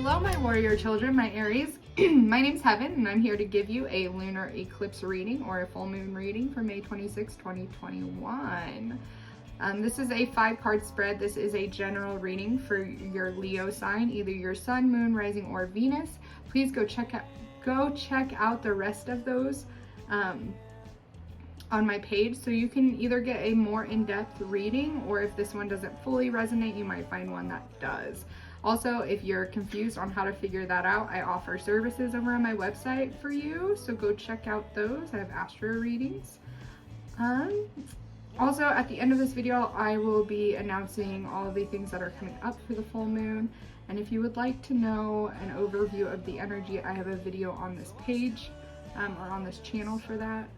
Hello, my warrior children, my Aries. My name's Heaven, and I'm here to give you a lunar eclipse reading or a full moon reading for May 26, 2021. This is a 5-card spread. This is a general reading for your Leo sign, either your sun, moon, rising, or Venus. Please go check out the rest of those on my page, so you can either get a more in-depth reading, or if this one doesn't fully resonate, you might find one that does. Also, if you're confused on how to figure that out, I offer services over on my website for you, so go check out those. I have astro readings. Also, at the end of this video, I will be announcing all the things that are coming up for the full moon. And if you would like to know an overview of the energy, I have a video on this page or on this channel for that.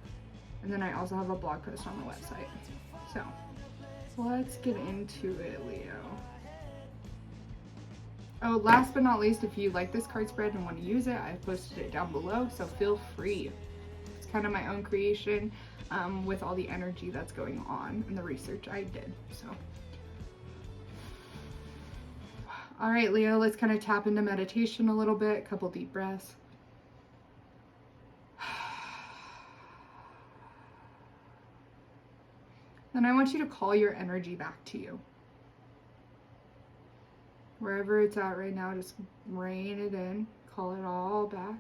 And then I also have a blog post on the website. So let's get into it, Leo. Oh, last but not least, if you like this card spread and want to use it, I've posted it down below, so feel free. It's kind of my own creation with all the energy that's going on and the research I did. So, all right, Leo, let's kind of tap into meditation a little bit. A couple deep breaths. Then I want you to call your energy back to you. Wherever it's at right now, just rein it in. Call it all back.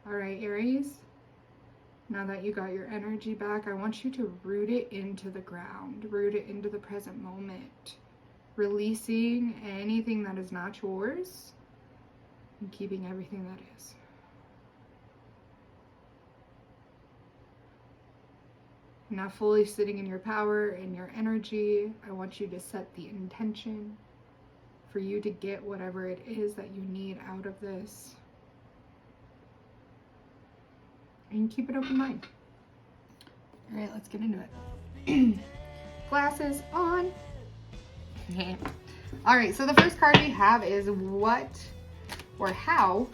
All right, Aries. Now that you got your energy back, I want you to root it into the ground. Root it into the present moment. Releasing anything that is not yours and keeping everything that is. Now fully sitting in your power and your energy, I want you to set the intention for you to get whatever it is that you need out of this. And keep an open mind. All right, let's get into it. Glasses on. All right, so the first card we have is how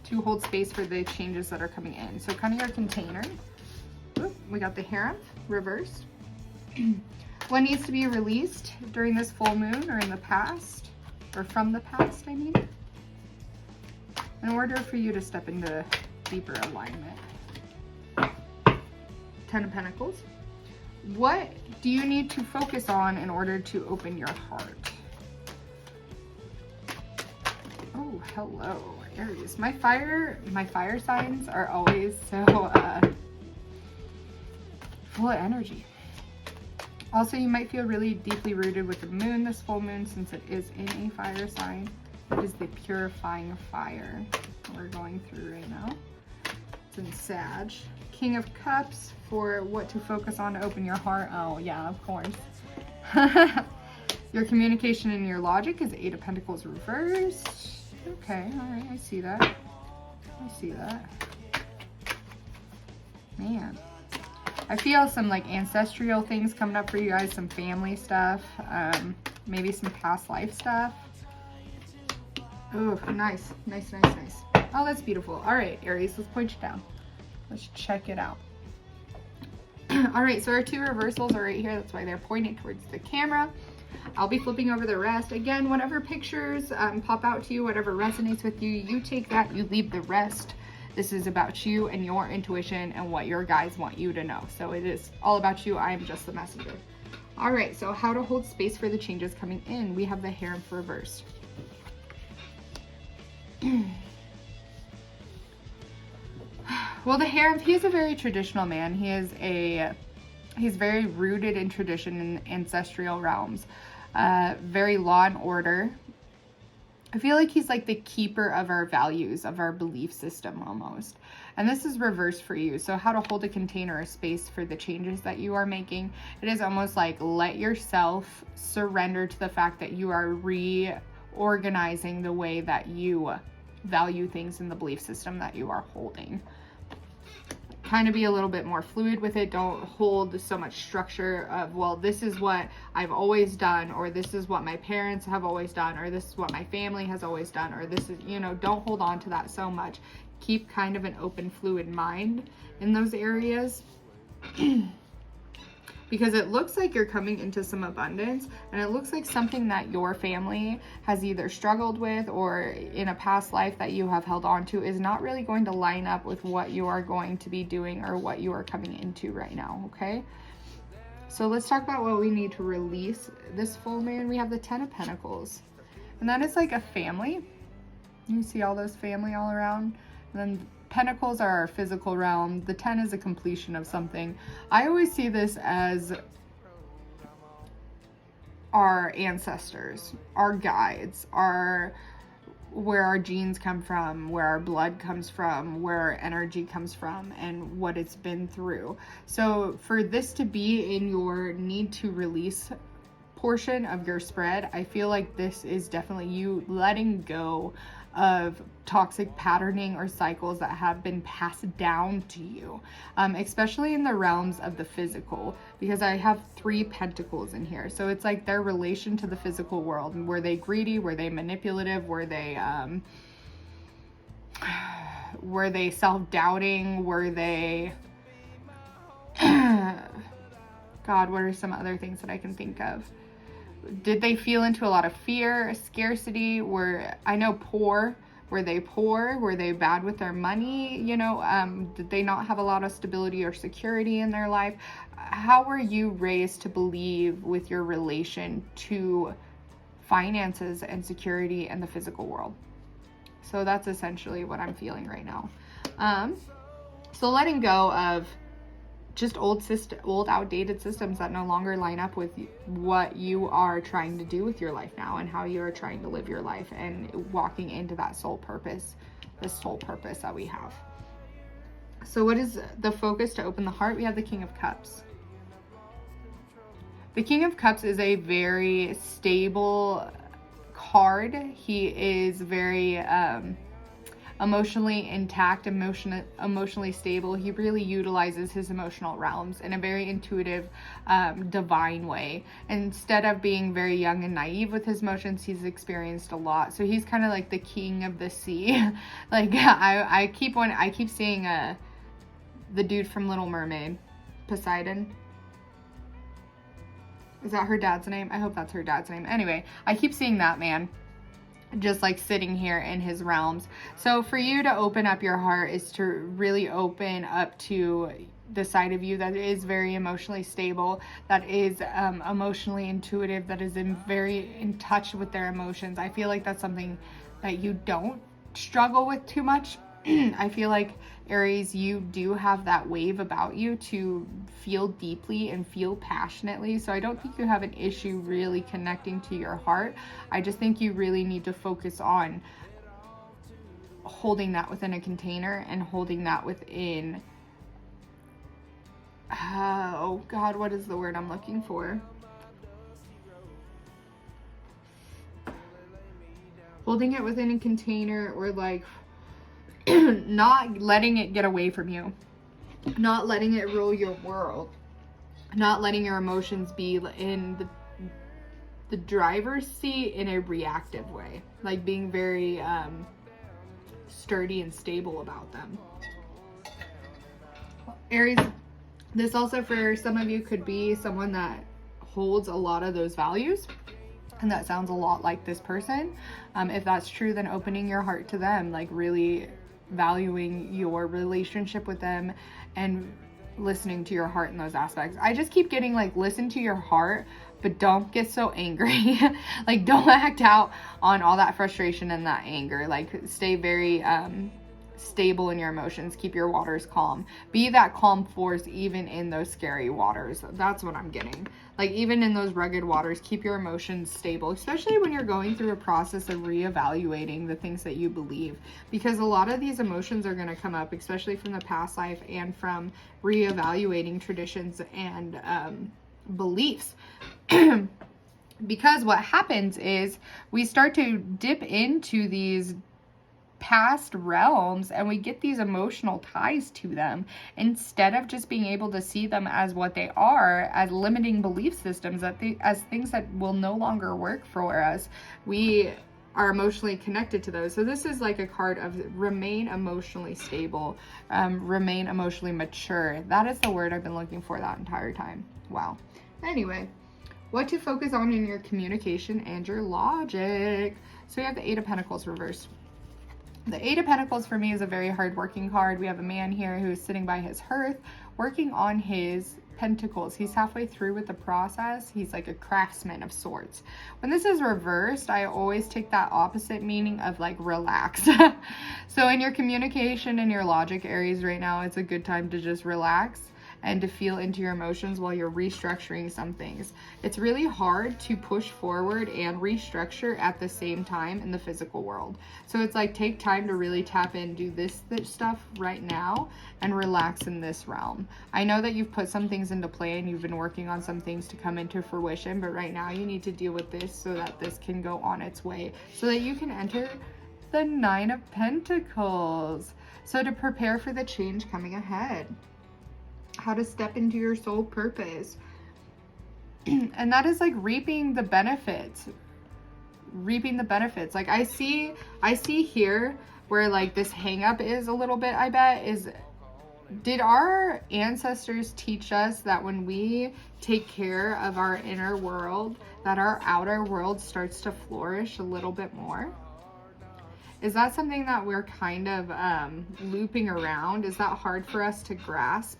to hold space for the changes that are coming in. So kind of your container. We got the harem reversed. What needs to be released during this full moon or in the past, or from the past, I mean, in order for you to step into deeper alignment. 10 of Pentacles. What do you need to focus on in order to open your heart? Oh, hello, Aries. My fire signs are always so full of energy. Also, you might feel really deeply rooted with the moon this full moon, since it is in a fire sign. It is the purifying fire we're going through right now. It's in Sag. King of Cups for what to focus on to open your heart. Oh yeah, of course. Your communication and your logic is 8 of Pentacles reversed. Okay, all right, I see that. I see that. Man. I feel some like ancestral things coming up for you guys, some family stuff, maybe some past life stuff. Oh, nice, nice, nice, nice. Oh, that's beautiful. All right, Aries, let's point you down. Let's check it out. All right, so our 2 reversals are right here. That's why they're pointing towards the camera. I'll be flipping over the rest. Again, whatever pictures pop out to you, whatever resonates with you, you take that, you leave the rest. This is about you and your intuition and what your guides want you to know. So it is all about you. I am just the messenger. All right, so how to hold space for the changes coming in. We have the harem reversed. Well, the harem, he's a very traditional man. He's very rooted in tradition and ancestral realms. Very law and order. I feel like he's like the keeper of our values, of our belief system almost. And this is reversed for you. So how to hold a container or space for the changes that you are making. It is almost like let yourself surrender to the fact that you are reorganizing the way that you value things in the belief system that you are holding. Kind of be a little bit more fluid with it. Don't hold so much structure of, well, this is what I've always done, or this is what my parents have always done, or this is what my family has always done, or this is, don't hold on to that so much. Keep kind of an open, fluid mind in those areas. because it looks like you're coming into some abundance, and it looks like something that your family has either struggled with or in a past life that you have held on to is not really going to line up with what you are going to be doing or what you are coming into right now, okay? So let's talk about what we need to release this full moon. We have the 10 of Pentacles, and that is like a family. You see all those family all around, and then Pentacles are our physical realm. The 10 is a completion of something. I always see this as our ancestors, our guides, where our genes come from, where our blood comes from, where our energy comes from, and what it's been through. So for this to be in your need to release portion of your spread, I feel like this is definitely you letting go of toxic patterning or cycles that have been passed down to you, especially in the realms of the physical, because I have 3 pentacles in here. So it's like their relation to the physical world. Were they greedy? Were they manipulative? Were they self-doubting? Were they God, what are some other things that I can think of? Did they feel into a lot of fear, scarcity? I know poor. Were they poor? Were they bad with their money? You know, did they not have a lot of stability or security in their life? How were you raised to believe with your relation to finances and security and the physical world? So that's essentially what I'm feeling right now. So letting go of just old outdated systems that no longer line up with what you are trying to do with your life now and how you are trying to live your life, and walking into that soul purpose, this soul purpose that we have. So what is the focus to open the heart? We have the King of Cups. The King of Cups is a very stable card. He is very emotionally intact, emotionally stable. He really utilizes his emotional realms in a very intuitive, divine way. Instead of being very young and naive with his emotions, he's experienced a lot. So he's kind of like the king of the sea. Like I keep seeing the dude from Little Mermaid, Poseidon. Is that her dad's name? I hope that's her dad's name. Anyway, I keep seeing that man just like sitting here in his realms. So for you to open up your heart is to really open up to the side of you that is very emotionally stable, that is emotionally intuitive, that is very in touch with their emotions. I feel like that's something that you don't struggle with too much. I feel like, Aries, you do have that wave about you to feel deeply and feel passionately. So I don't think you have an issue really connecting to your heart. I just think you really need to focus on holding that within a container and holding that within, oh God, what is the word I'm looking for? Holding it within a container, or like not letting it get away from you, not letting it rule your world, not letting your emotions be in the driver's seat in a reactive way, like being very sturdy and stable about them. Aries, this also for some of you could be someone that holds a lot of those values. And that sounds a lot like this person. If that's true, then opening your heart to them, like really valuing your relationship with them and listening to your heart in those aspects. I just keep getting like, listen to your heart, but don't get so angry. Like, don't act out on all that frustration and that anger. Like, stay very stable in your emotions. Keep your waters calm. Be that calm force even in those scary waters. That's what I'm getting. Like, even in those rugged waters, keep your emotions stable, especially when you're going through a process of reevaluating the things that you believe, because a lot of these emotions are going to come up, especially from the past life and from reevaluating traditions and beliefs. Because what happens is we start to dip into these past realms and we get these emotional ties to them instead of just being able to see them as what they are, as limiting belief systems, as things that will no longer work for us. We are emotionally connected to those. So this is like a card of remain emotionally stable, remain emotionally mature. That is the word I've been looking for that entire time. Wow. Anyway, what to focus on in your communication and your logic. So we have the Eight of Pentacles reversed. The Eight of Pentacles for me is a very hardworking card. We have a man here who's sitting by his hearth working on his pentacles. He's halfway through with the process. He's like a craftsman of sorts. When this is reversed, I always take that opposite meaning of like relax. So in your communication and your logic, Aries, right now, it's a good time to just relax and to feel into your emotions while you're restructuring some things. It's really hard to push forward and restructure at the same time in the physical world. So it's like, take time to really tap in, do this stuff right now and relax in this realm. I know that you've put some things into play and you've been working on some things to come into fruition, but right now you need to deal with this so that this can go on its way, so that you can enter the Nine of Pentacles. So to prepare for the change coming ahead, how to step into your soul purpose. And that is like reaping the benefits. Like I see here where like this hang up is a little bit, I bet, is, did our ancestors teach us that when we take care of our inner world, that our outer world starts to flourish a little bit more? Is that something that we're kind of looping around? Is that hard for us to grasp?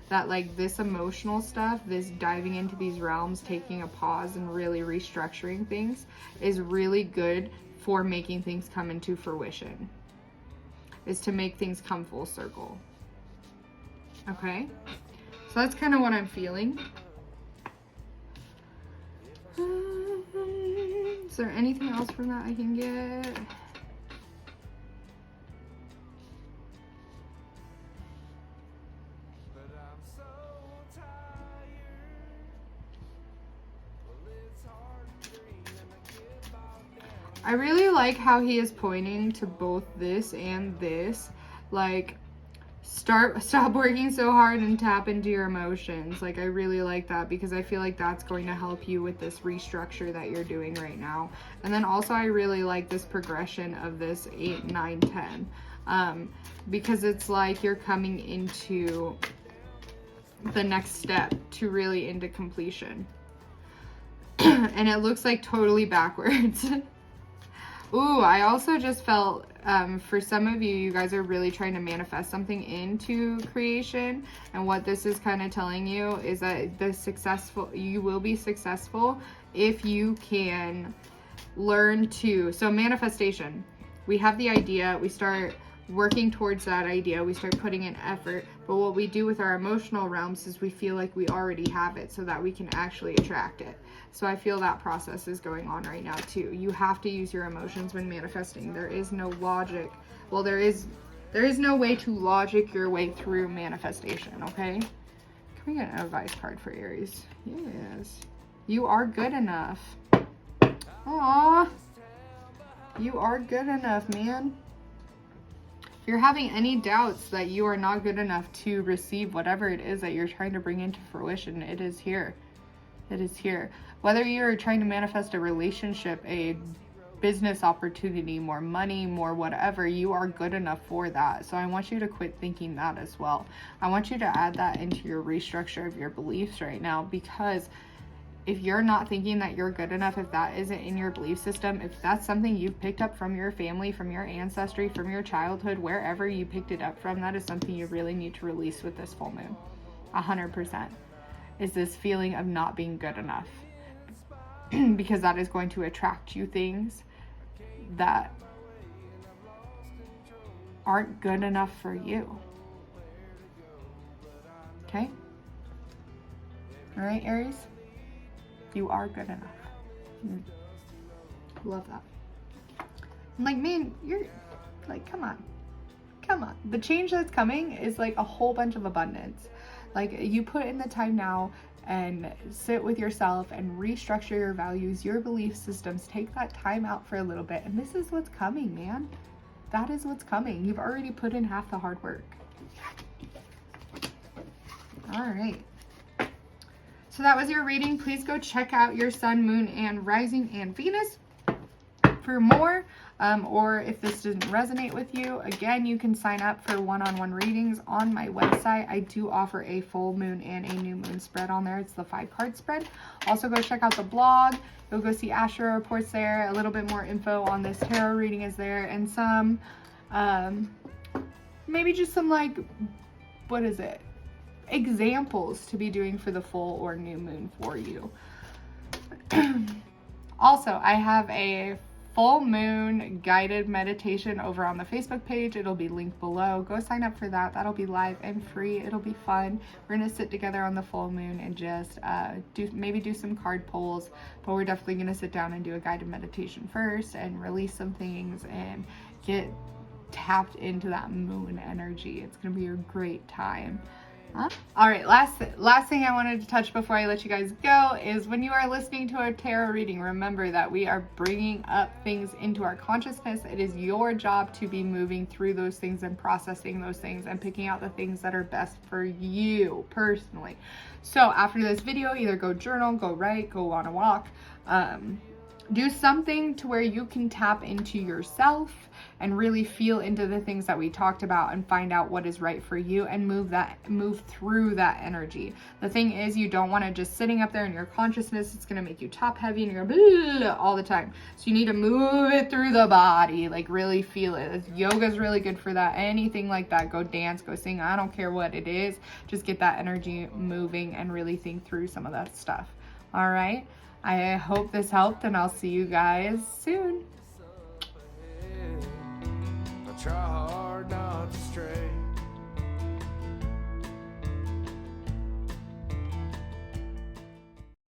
That like this emotional stuff, this diving into these realms, taking a pause and really restructuring things is really good for making things come into fruition. Is to make things come full circle. Okay? So that's kind of what I'm feeling. Is there anything else from that I can get? I really like how he is pointing to both this and this. Like, stop working so hard and tap into your emotions. Like, I really like that because I feel like that's going to help you with this restructure that you're doing right now. And then also I really like this progression of this 8, 9, 10. Because it's like you're coming into the next step to really into completion. And it looks like totally backwards. Ooh, I also just felt, for some of you, you guys are really trying to manifest something into creation. And what this is kind of telling you is that you will be successful if you can learn to, so manifestation, we have the idea, we start working towards that idea, we start putting in effort, but what we do with our emotional realms is we feel like we already have it so that we can actually attract it. So I feel that process is going on right now too. You have to use your emotions when manifesting. There is no logic. Well, there is no way to logic your way through manifestation, okay? Can we get an advice card for Aries? Yes. You are good enough. Aww. You are good enough, man. If you're having any doubts that you are not good enough to receive whatever it is that you're trying to bring into fruition, it is here. It is here. Whether you're trying to manifest a relationship, a business opportunity, more money, more whatever, you are good enough for that. So I want you to quit thinking that as well. I want you to add that into your restructure of your beliefs right now, because if you're not thinking that you're good enough, if that isn't in your belief system, if that's something you've picked up from your family, from your ancestry, from your childhood, wherever you picked it up from, that is something you really need to release with this full moon. 100%. Is this feeling of not being good enough. Because that is going to attract you things that aren't good enough for you. Okay? All right, Aries? You are good enough. Love that. I'm like, man, you're like, come on. The change that's coming is like a whole bunch of abundance. Like, you put in the time now and sit with yourself and restructure your values, your belief systems. Take that time out for a little bit. And this is what's coming, man. That is what's coming. You've already put in half the hard work. All right. So that was your reading. Please go check out your sun, moon, and rising and Venus. for more. Or if this didn't resonate with you, again, you can sign up for one-on-one readings on my website. I do offer a full moon and a new moon spread on there. It's the 5-card spread. Also, go check out the blog. You'll go see astro reports there. A little bit more info on this tarot reading is there, and some, maybe just some, like, what is it? Examples to be doing for the full or new moon for you. Also, I have a full moon guided meditation over on the Facebook page. It'll be linked below. Go sign up for that. That'll be live and free. It'll be fun. We're gonna sit together on the full moon and just do some card pulls, but we're definitely gonna sit down and do a guided meditation first and release some things and get tapped into that moon energy. It's gonna be a great time. All right, last thing I wanted to touch before I let you guys go is when you are listening to a tarot reading, remember that we are bringing up things into our consciousness. It is your job to be moving through those things and processing those things and picking out the things that are best for you personally. So after this video, either go journal, go write, go on a walk, do something to where you can tap into yourself and really feel into the things that we talked about and find out what is right for you and move through that energy. The thing is, you don't want to just sitting up there in your consciousness. It's going to make you top heavy and you're blah, all the time. So you need to move it through the body, like really feel it. Yoga is really good for that. Anything like that, go dance, go sing. I don't care what it is. Just get that energy moving and really think through some of that stuff. All right. I hope this helped, and I'll see you guys soon.